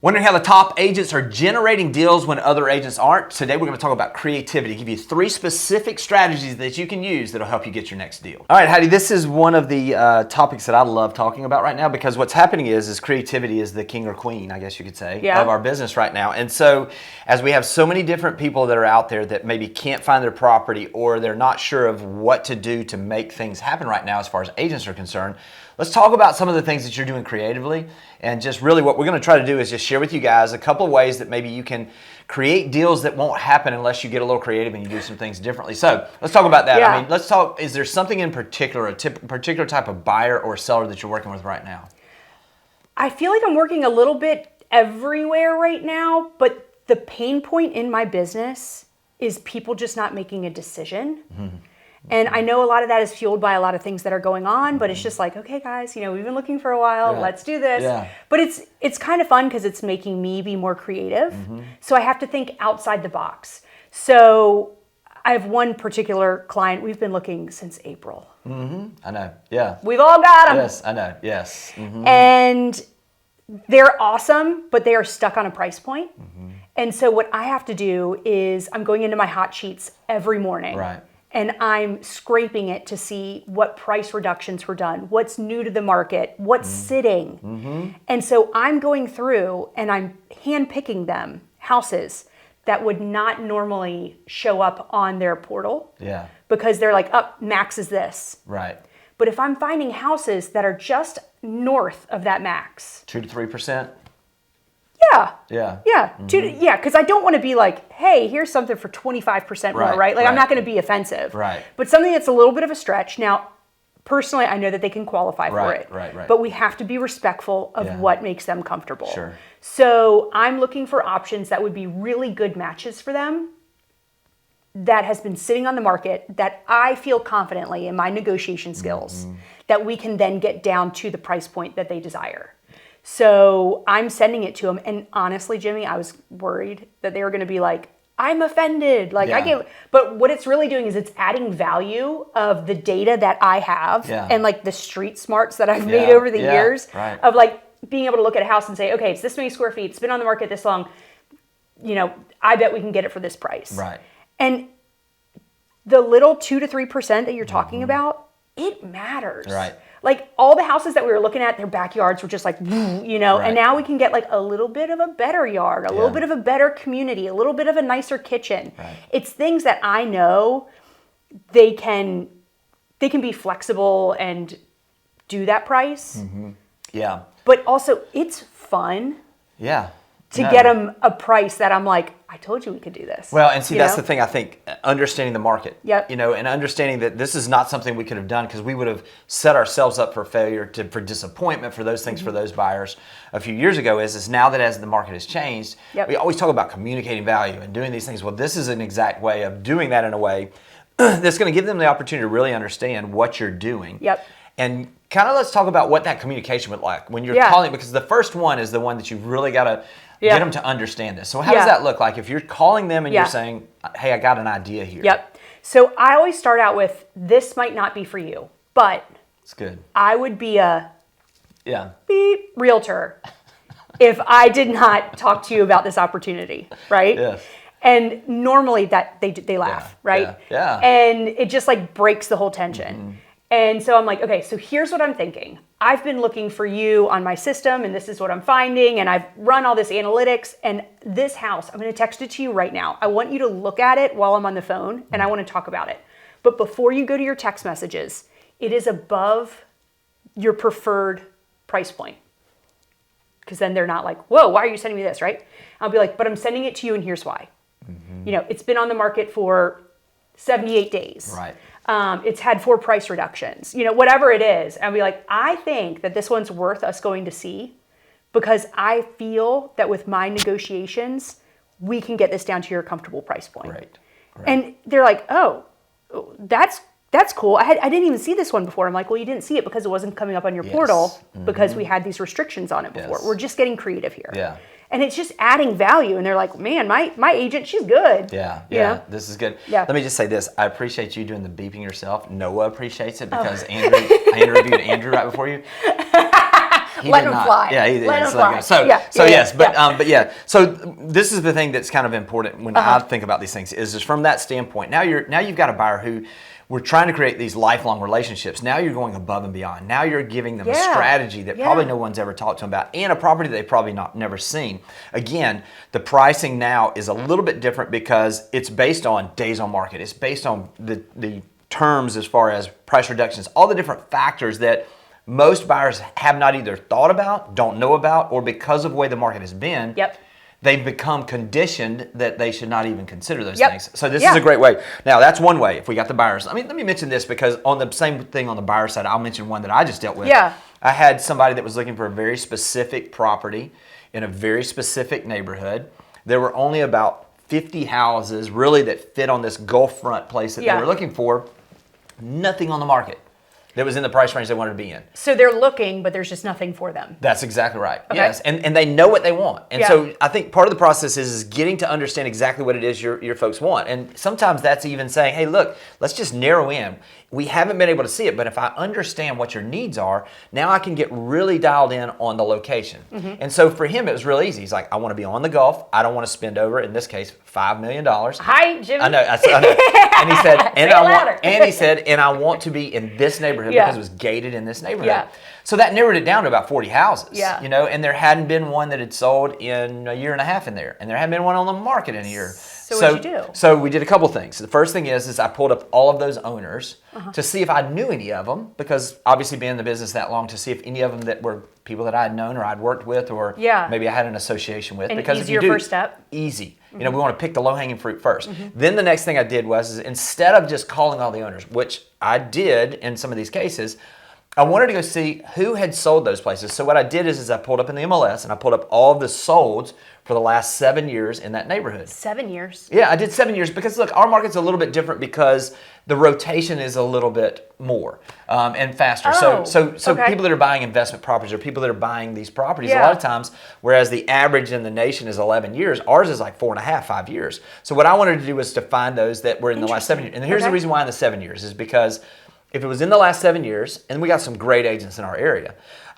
Wondering how the top agents are generating deals when other agents aren't? Today we're going to talk about creativity, give you 3 specific strategies that you can use that'll help you get your next deal. All right, Heidi, this is one of the topics that I love talking about right now because what's happening is creativity is the king or queen, I guess you could say, of our business right now. And so as we have so many different people that are out there that maybe can't find their property or they're not sure of what to do to make things happen right now as far as agents are concerned, let's talk about some of the things that you're doing creatively, and just really what we're going to try to do is just share with you guys a couple of ways that maybe you can create deals that won't happen unless you get a little creative and you do some things differently. So let's talk about that. I mean, let's talk, is there something in particular, particular type of buyer or seller that you're working with right now? I feel like I'm working a little bit everywhere right now, but the pain point in my business is people just not making a decision. Mm-hmm. And I know a lot of that is fueled by a lot of things that are going on, but it's just like, okay, guys, we've been looking for a while. Let's do this. Yeah. But it's kind of fun because it's making me be more creative. Mm-hmm. So I have to think outside the box. So I have one particular client. We've been looking since April. Mm-hmm. I know. Yeah. We've all got them. Yes, I know. Yes. Mm-hmm. And they're awesome, but they are stuck on a price point. Mm-hmm. And so what I have to do is I'm going into my hot sheets every morning. Right. And I'm scraping it to see what price reductions were done, what's new to the market, what's sitting. Mm-hmm. And so I'm going through and I'm handpicking them, houses that would not normally show up on their portal. Yeah. Because they're like, max is this. Right. But if I'm finding houses that are just north of that max. 2 to 3%? Yeah. Yeah. Yeah. Mm-hmm. Because I don't want to be like, hey, here's something for 25% more, right? Like, I'm not going to be offensive. Right. But something that's a little bit of a stretch. Now, personally, I know that they can qualify for it. Right. But we have to be respectful of what makes them comfortable. Sure. So I'm looking for options that would be really good matches for them that has been sitting on the market that I feel confidently in my negotiation skills that we can then get down to the price point that they desire. So I'm sending it to them. And honestly, Jimmy, I was worried that they were going to be like, I'm offended. But what it's really doing is it's adding value of the data that I have and like the street smarts that I've made over the years of like being able to look at a house and say, okay, it's this many square feet. It's been on the market this long. I bet we can get it for this price. Right. And the little 2 to 3% that you're talking about, it matters. Right. Like all the houses that we were looking at, their backyards were just like, and now we can get like a little bit of a better yard, a little bit of a better community, a little bit of a nicer kitchen. Right. It's things that I know they can be flexible and do that price. Mm-hmm. Yeah. But also it's fun. Yeah. To get them a price that I'm like, I told you we could do this. Well, and see, that's the thing, I think, understanding the market. Yep. And understanding that this is not something we could have done because we would have set ourselves up for failure, for disappointment, for those things, for those buyers a few years ago is now that as the market has changed, we always talk about communicating value and doing these things. Well, this is an exact way of doing that in a way that's going to give them the opportunity to really understand what you're doing. Yep. And kind of let's talk about what that communication would like when you're calling, because the first one is the one that you've really got to get them to understand this. So how does that look like if you're calling them and you're saying, hey, I got an idea here? Yep. So I always start out with, this might not be for you, but it's good. I would be a beep realtor if I did not talk to you about this opportunity, right? Yes. And normally that they laugh, right? Yeah. And it just like breaks the whole tension. Mm-hmm. And so I'm like, okay, so here's what I'm thinking. I've been looking for you on my system and this is what I'm finding. And I've run all this analytics and this house, I'm going to text it to you right now. I want you to look at it while I'm on the phone and I want to talk about it. But before you go to your text messages, it is above your preferred price point. Because then they're not like, whoa, why are you sending me this, right? I'll be like, but I'm sending it to you and here's why. Mm-hmm. It's been on the market for 78 days. Right. It's had 4 price reductions, whatever it is. And I'll be like, I think that this one's worth us going to see because I feel that with my negotiations, we can get this down to your comfortable price point. Right. And they're like, oh, that's cool. I didn't even see this one before. I'm like, well, you didn't see it because it wasn't coming up on your portal because we had these restrictions on it before. Yes. We're just getting creative here. Yeah. And it's just adding value. And they're like, man, my agent, she's good. Yeah. This is good. Yeah. Let me just say this. I appreciate you doing the beeping yourself. Noah appreciates it because I interviewed Andrew right before you. He Let did him not. fly. Yeah, he did. Let him So, fly. So, Yeah, so yeah, yes, yeah, yeah. but yeah. So this is the thing that's kind of important when I think about these things is from that standpoint. Now you've got a buyer who we're trying to create these lifelong relationships. Now you're going above and beyond. Now you're giving them a Yeah. strategy that Yeah. probably no one's ever talked to them about, and a property they've probably never seen. Again, the pricing now is a little bit different because it's based on days on market. It's based on the terms as far as price reductions, all the different factors that most buyers have not either thought about, don't know about, or because of the way the market has been, Yep. they've become conditioned that they should not even consider those Yep. things. So this Yeah. is a great way. Now that's one way if we got the buyers. I mean, let me mention this because on the same thing on the buyer side, I'll mention one that I just dealt with. Yeah. I had somebody that was looking for a very specific property in a very specific neighborhood. There were only about 50 houses really that fit on this Gulf front place that Yeah. they were looking for. Nothing on the market that was in the price range they wanted to be in. So they're looking, but there's just nothing for them. That's exactly right. Okay. Yes, and they know what they want, and Yeah. so I think part of the process is getting to understand exactly what it is your folks want, and sometimes that's even saying, hey, look, let's just narrow in. We haven't been able to see it, but if I understand what your needs are, now I can get really dialed in on the location. Mm-hmm. And so for him, it was real easy. He's like, I want to be on the Gulf. I don't want to spend over, in this case, $5 million. Hi, Jimmy. I know. And he said, and Say it I want, louder. and he said, and I want to be in this neighborhood Yeah. because it was gated in this neighborhood. Yeah. So that narrowed it down to about 40 houses. Yeah. You know, and there hadn't been one that had sold in a year and a half in there, and there hadn't been one on the market in a year. So what'd you do? So we did a couple things. The first thing is I pulled up all of those owners to see if I knew any of them, because obviously being in the business that long, to see if any of them that were people that I had known or I'd worked with or Yeah. maybe I had an association with. An Because if you easier do, first step. easy. You know, we want to pick the low-hanging fruit first. Then the next thing I did was instead of just calling all the owners, which I did in some of these cases, I wanted to go see who had sold those places. So what I did is I pulled up in the MLS and I pulled up all of the solds for the last 7 years in that neighborhood. 7 years. Yeah, I did 7 years because look, our market's a little bit different because the rotation is a little bit more and faster. Oh, So okay. people that are buying investment properties or people that are buying these properties, a Yeah. lot of times, whereas the average in the nation is 11 years, ours is like 4.5, 5 years. So what I wanted to do was to find those that were in the last 7 years. And here's the Okay. reason why in the 7 years is because if it was in the last 7 years, and we got some great agents in our area,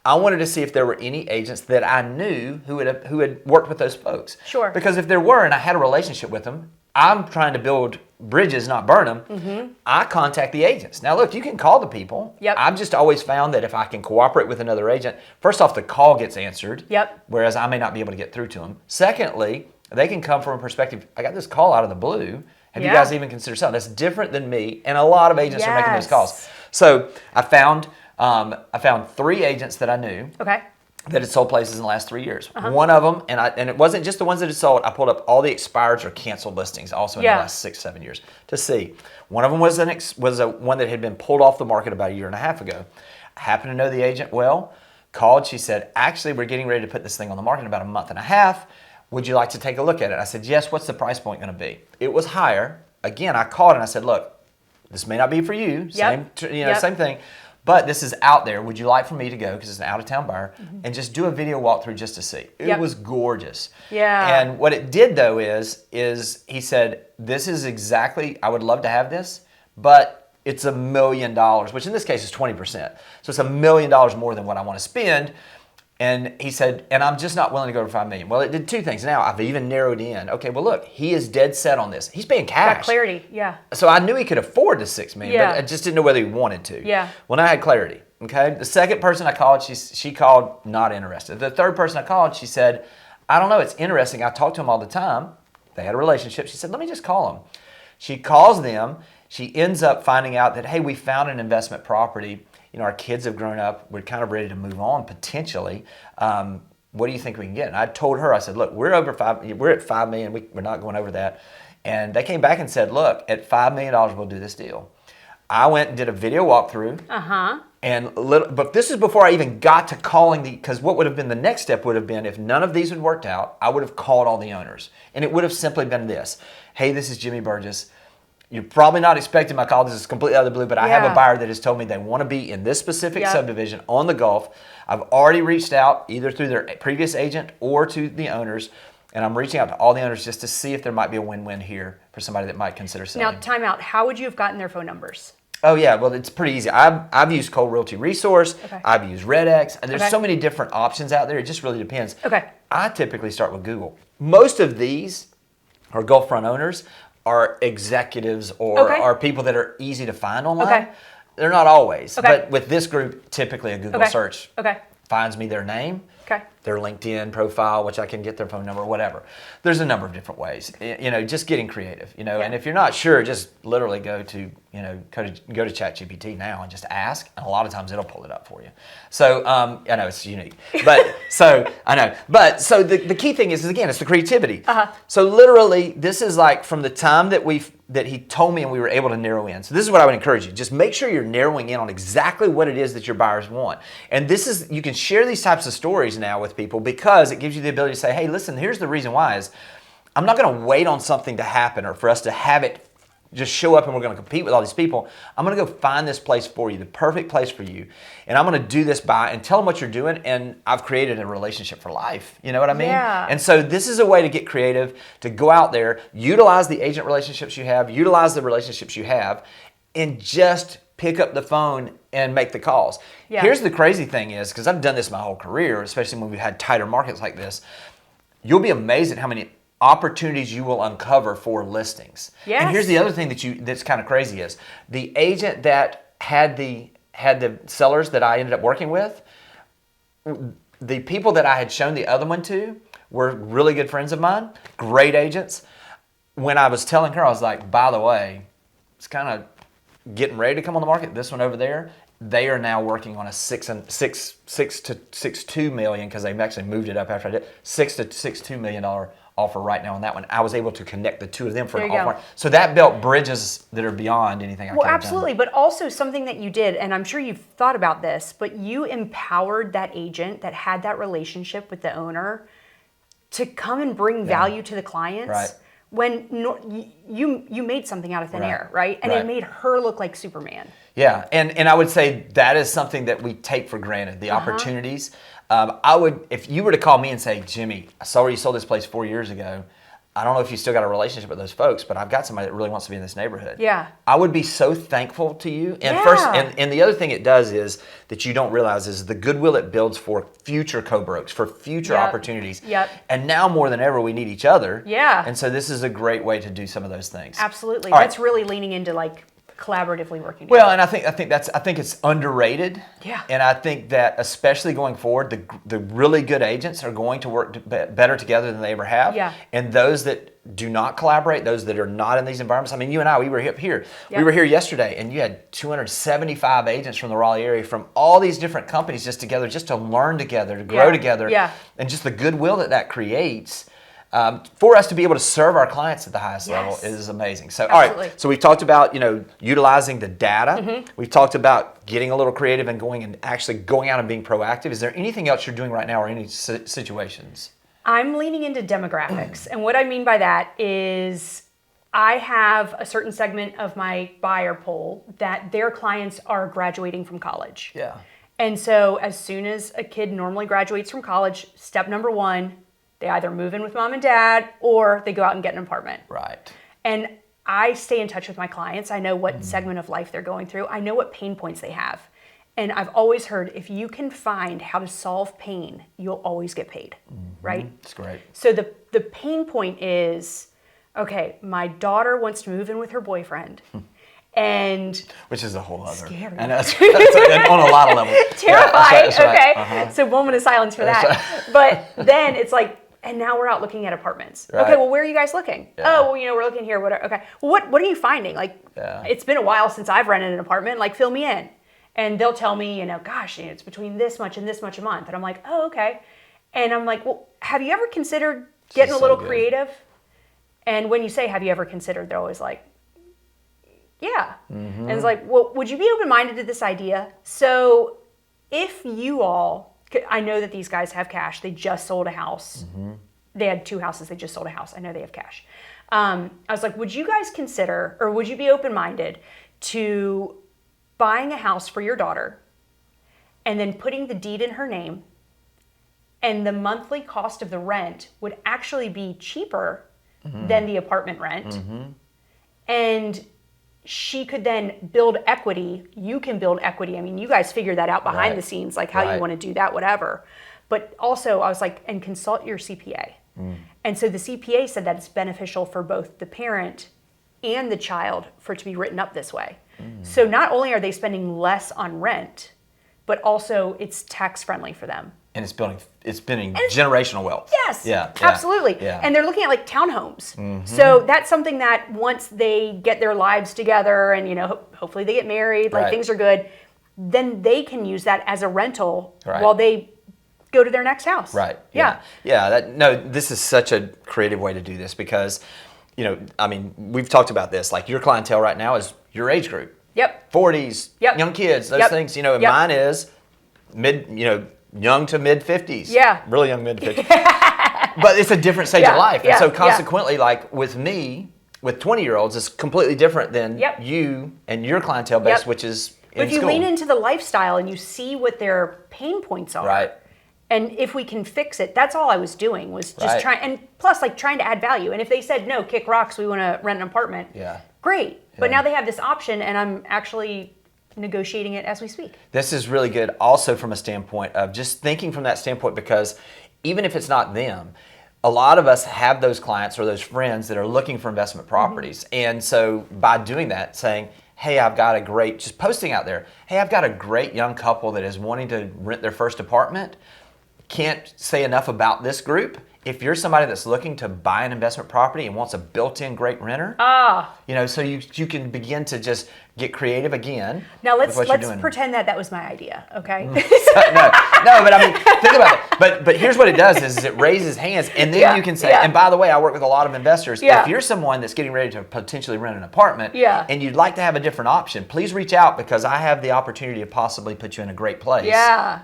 I wanted to see if there were any agents that I knew who had worked with those folks. Sure. Because if there were and I had a relationship with them, I'm trying to build bridges, not burn them. I contact the agents. Now, look, you can call the people. Yep. I've just always found that if I can cooperate with another agent, first off, the call gets answered. Yep. Whereas I may not be able to get through to them. Secondly, they can come from a perspective, I got this call out of the blue. Have you Yeah. guys even considered selling? That's different than me, and a lot of agents are making those Yes. calls. So I found 3 agents that I knew Okay. that had sold places in the last 3 years. One of them, and it wasn't just the ones that had sold. I pulled up all the expired or canceled listings, also in Yeah. the last 6-7 years, to see. One of them was one that had been pulled off the market about a year and a half ago. I happened to know the agent well. Called. She said, "Actually, we're getting ready to put this thing on the market in about a month and a half. Would you like to take a look at it?" I said, "Yes." "What's the price point going to be?" It was higher. Again, I called and I said, "Look, this may not be for you. Yep. Yep. Same thing." But this is out there. Would you like for me to go, because it's an out-of-town buyer, and just do a video walkthrough just to see? It Yep. was gorgeous. Yeah. And what it did, though, is he said, "This is exactly, I would love to have this, but it's $1 million," which in this case is 20%. So it's $1 million more than what I want to spend. And he said, "And I'm just not willing to go to $5 million." Well, it did 2 things. Now I've even narrowed in. Okay, well, look, he is dead set on this. He's paying cash. Got clarity. Yeah. So I knew he could afford the $6 million, Yeah. but I just didn't know whether he wanted to. Yeah. Well, now I had clarity. Okay. The second person I called, she called not interested. The third person I called, she said, "I don't know. It's interesting. I talk to him all the time." They had a relationship. She said, "Let me just call him." She calls them. She ends up finding out that, hey, we found an investment property. You know, our kids have grown up. We're kind of ready to move on potentially. What do you think we can get? And I told her, I said, "Look, we're at $5 million. We're not going over that." And they came back and said, "Look, at $5 million, we'll do this deal." I went and did a video walkthrough. But this is before I even got to calling because what would have been the next step would have been, if none of these had worked out, I would have called all the owners. And it would have simply been this: "Hey, this is Jimmy Burgess. You're probably not expecting my call. This is completely out of the blue, but I have a Yeah. buyer that has told me they want to be in this specific Yep. subdivision on the Gulf. I've already reached out either through their previous agent or to the owners, and I'm reaching out to all the owners just to see if there might be a win-win here for somebody that might consider selling." Now, time out. How would you have gotten their phone numbers? Oh yeah, well it's pretty easy. I've used Cold Realty Resource. Okay. I've used RedX. There's Okay. so many different options out there. It just really depends. Okay. I typically start with Google. Most of these are Gulffront owners, are executives, or Okay. are people that are easy to find online. Okay. They're not always, Okay. but with this group, typically a Google Okay. search Okay. finds me their name. Okay. Their LinkedIn profile, which I can get their phone number, whatever. There's a number of different ways, just getting creative, Yeah. and if you're not sure, just literally go to ChatGPT now and just ask, and a lot of times it'll pull it up for you. So, I know it's unique, but so the key thing is again, it's the creativity. So literally, this is like from the time that he told me and we were able to narrow in. So this is what I would encourage you. Just make sure you're narrowing in on exactly what it is that your buyers want. And you can share these types of stories now with people because it gives you the ability to say, hey, listen, here's the reason why is I'm not going to wait on something to happen or for us to have it just show up and we're going to compete with all these people. I'm going to go find this place for you, the perfect place for you. And I'm going to do this and tell them what you're doing. And I've created a relationship for life. You know what I mean? Yeah. And so this is a way to get creative, to go out there, utilize the agent relationships you have, utilize the relationships you have, and just pick up the phone and make the calls. Yeah. Here's the crazy thing is, because I've done this my whole career, especially when we've had tighter markets like this, you'll be amazed at how many opportunities you will uncover for listings. Yes. And here's the other thing that's kind of crazy is the agent that had the sellers that I ended up working with, the people that I had shown the other one to were really good friends of mine, great agents. When I was telling her, I was like, by the way, it's kind of getting ready to come on the market. This one over there, they are now working on a 6 to 6.2 million because they've actually moved it up after I did $6 to $6.2 million offer right now on that one. I was able to connect the two of them for an There you offer. go. So that built bridges that are beyond anything I could Well, have done. absolutely. But also something that you did, and I'm sure you've thought about this, but you empowered that agent that had that relationship with the owner to come and bring value to the clients. Right. When you made something out of thin Right. air, right? And Right. it made her look like Superman. Yeah, and I would say that is something that we take for granted, the opportunities. If you were to call me and say, Jimmy, I saw where you sold this place 4 years ago. I don't know if you still got a relationship with those folks, but I've got somebody that really wants to be in this neighborhood. Yeah. I would be so thankful to you. And Yeah. and the other thing it does is that you don't realize is the goodwill it builds for future co-brokes, for future Yep. opportunities. Yep. And now more than ever, we need each other. Yeah. And so this is a great way to do some of those things. Absolutely. All right. That's really leaning into like collaboratively working together. Well, and I think it's underrated. Yeah. And I think that especially going forward, the really good agents are going to work better together than they ever have. Yeah. And those that do not collaborate, those that are not in these environments. I mean, you and I, we were here. Yeah. We were here yesterday, and you had 275 agents from the Raleigh area from all these different companies just together, just to learn together, to grow Yeah. together, Yeah. and just the goodwill that creates. For us to be able to serve our clients at the highest level Yes. is amazing. So, all Absolutely. right. So we've talked about utilizing the data. Mm-hmm. We've talked about getting a little creative and actually going out and being proactive. Is there anything else you're doing right now, or any situations? I'm leaning into demographics. And what I mean by that is I have a certain segment of my buyer pool that their clients are graduating from college. Yeah. And so as soon as a kid normally graduates from college, step number one, they either move in with mom and dad or they go out and get an apartment. Right. And I stay in touch with my clients. I know what segment of life they're going through. I know what pain points they have. And I've always heard if you can find how to solve pain, you'll always get paid, right? That's great. So the pain point is, okay, my daughter wants to move in with her boyfriend. And Which is a whole other. Scary. And that's on a lot of levels. terrifying. That's right. Okay. Uh-huh. So moment of silence for that. But then it's like, and now we're out looking at apartments. Right. Okay, well, where are you guys looking? Yeah. Oh, well, we're looking here. Whatever. Okay. Well, what are you finding? Like, Yeah. it's been a while since I've rented an apartment. Like, fill me in. And they'll tell me, gosh, it's between this much and this much a month. And I'm like, oh, okay. And I'm like, well, have you ever considered getting a so little good. creative? And when you say, have you ever considered, they're always like, yeah. And it's like, well, would you be open-minded to this idea? So if you all, I know that these guys have cash. They just sold a house. They had 2 houses. They just sold a house. I know they have cash. I was like, would you guys consider, or would you be open-minded to buying a house for your daughter and then putting the deed in her name, and the monthly cost of the rent would actually be cheaper than the apartment rent? And she could then build equity. You can build equity. I mean, you guys figure that out behind the scenes, like how you want to do that, whatever. But also, I was like, and consult your CPA. And so the CPA said that it's beneficial for both the parent and the child for it to be written up this way. So not only are they spending less on rent, but also it's tax friendly for them. And it's building generational wealth. Yes, Yeah, absolutely. Yeah. And they're looking at like townhomes. So that's something that once they get their lives together and, you know, hopefully they get married, like things are good, then they can use that as a rental while they go to their next house. Right. Yeah. This is such a creative way to do this because, you know, I mean, we've talked about this. Like your clientele right now is your age group. Yep. 40s, young kids, those things, you know, and mine is young to mid 50s. Yeah. Really young mid 50s. But it's a different stage of life. And so consequently, like with me, with 20-year-olds, it's completely different than you and your clientele base, which is But if you lean into the lifestyle and you see what their pain points are. Right. And if we can fix it, that's all I was doing was just trying, and plus like trying to add value. And if they said, no, kick rocks, we want to rent an apartment. Great. But now they have this option and I'm actually negotiating it as we speak. This is really good also from a standpoint of just thinking from that standpoint, because even if it's not them, a lot of us have those clients or those friends that are looking for investment properties. And so by doing that, saying, hey, I've got a great, just posting out there, hey, I've got a great young couple that is wanting to rent their first apartment. Can't say enough about this group. If you're somebody that's looking to buy an investment property and wants a built-in great renter, you know, so you can begin to just get creative again. Now let's pretend that was my idea, okay? No, but I mean, think about it. But here's what it does is it raises hands, and then you can say, and by the way, I work with a lot of investors. If you're someone that's getting ready to potentially rent an apartment, and you'd like to have a different option, please reach out because I have the opportunity to possibly put you in a great place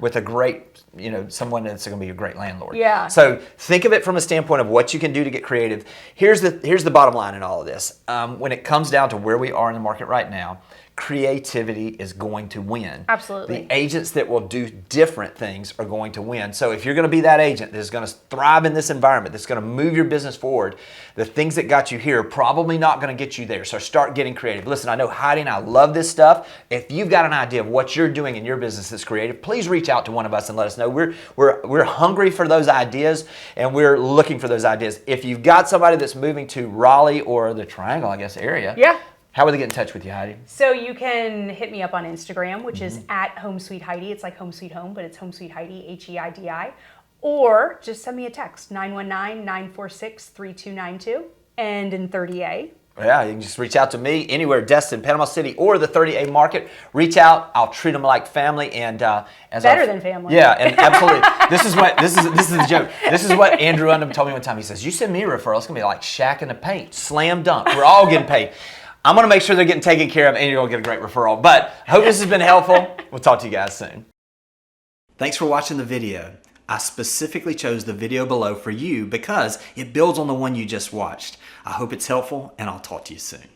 with a great, you know, someone that's going to be a great landlord. So think of it from a standpoint of what you can do to get creative. Here's the bottom line in all of this. When it comes down to where we are in the market right now, creativity is going to win. Absolutely. The agents that will do different things are going to win. So if you're going to be that agent that is going to thrive in this environment, that's going to move your business forward, the things that got you here are probably not going to get you there. So start getting creative. Listen, I know Heidi and I love this stuff. If you've got an idea of what you're doing in your business that's creative, please reach out to one of us and let us know. We're hungry for those ideas and we're looking for those ideas. If you've got somebody that's moving to Raleigh or the Triangle, I guess, area, how would they get in touch with you, Heidi? So you can hit me up on Instagram, which is at Home Sweet Heidi. It's like Home Sweet Home, but it's Home Sweet Heidi, Heidi. Or just send me a text, 919-946-3292, and in 30A. Yeah, you can just reach out to me anywhere, Destin, Panama City, or the 30A market. Reach out. I'll treat them like family, and better than family. Yeah, and absolutely. This is the joke. This is what Andrew Undum told me one time. He says, "You send me a referral, it's gonna be like Shaq in the paint, slam dunk. We're all getting paid." I'm going to make sure they're getting taken care of and you're going to get a great referral. But I hope this has been helpful. We'll talk to you guys soon. Thanks for watching the video. I specifically chose the video below for you because it builds on the one you just watched. I hope it's helpful and I'll talk to you soon.